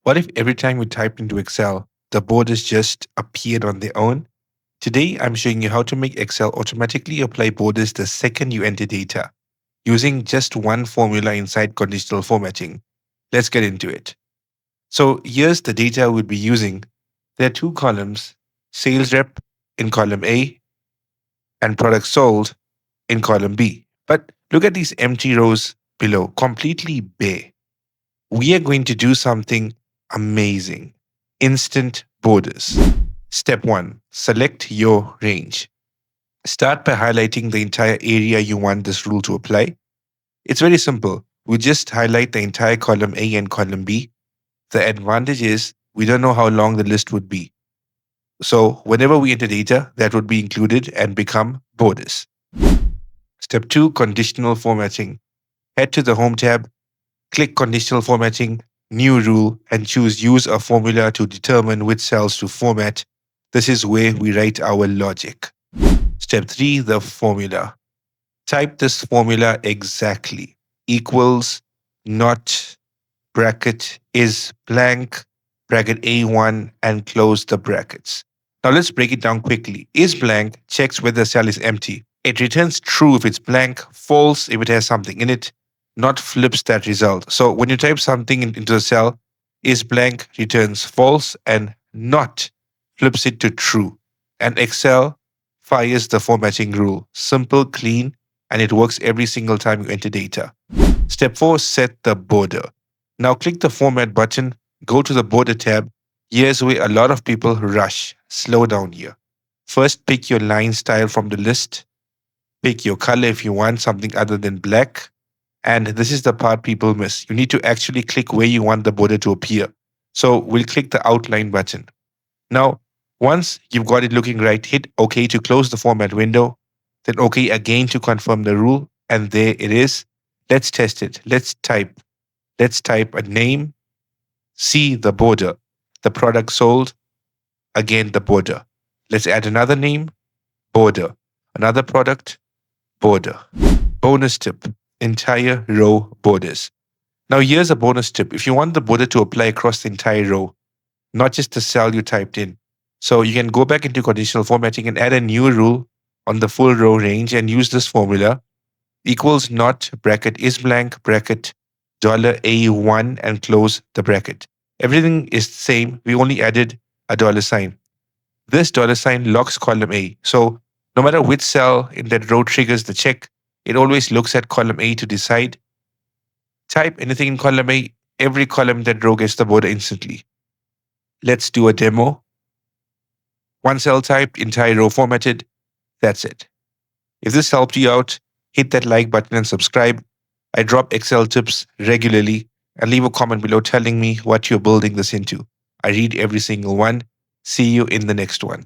What if every time you typed into Excel, the borders just appeared on their own? Today, I'm showing you how to make Excel automatically apply borders the second you enter data, using just one formula inside conditional formatting. Let's get into it. So here's the data we'll be using. There are two columns, sales rep in column A and product sold in column B. But look at these empty rows below, completely bare. We are going to do something amazing. Instant borders. Step 1. Select your range. Start by highlighting the entire area you want this rule to apply. It's very simple. We just highlight the entire column A and column B. The advantage is we don't know how long the list would be. So whenever we enter data, that would be included and become borders. Step 2. Conditional formatting. Head to the Home tab, click Conditional Formatting, New Rule, and choose Use a Formula to determine which cells to format. This is where we write our logic. Step 3. The formula. Type this formula exactly. Equals, not, bracket is blank, bracket A1, and close the brackets. Now let's break it down quickly. Is blank checks whether the cell is empty. It returns true if it's blank, false if it has something in it, not flips that result. So when you type something into the cell, is blank returns false and not flips it to true. And Excel fires the formatting rule. Simple, clean, and it works every single time you enter data. Step 4. Set the border. Now click the Format button, go to the Border tab. Here's where a lot of people rush. Slow down here. First, pick your line style from the list. Pick your color if you want something other than black. And this is the part people miss. You need to actually click where you want the border to appear. So we'll click the Outline button. Now, once you've got it looking right, hit OK to close the format window, then OK again to confirm the rule, and there it is. Let's test it. Let's type a name, see the border, the product sold, again the border. Let's add another name, border, another product, border. Bonus tip, entire row borders. Now here's a bonus tip. If you want the border to apply across the entire row, not just the cell you typed in. So you can go back into conditional formatting and add a new rule on the full row range and use this formula. Equals not, bracket is blank, bracket $A1, and close the bracket. Everything is the same. We only added a dollar sign. This dollar sign locks column A. So no matter which cell in that row triggers the check, it always looks at column A to decide. Type anything in column A, every column in that row gets the border instantly. Let's do a demo. One cell typed, entire row formatted. That's it. If this helped you out, hit that like button and subscribe. I drop Excel tips regularly, and leave a comment below telling me what you're building this into. I read every single one. See you in the next one.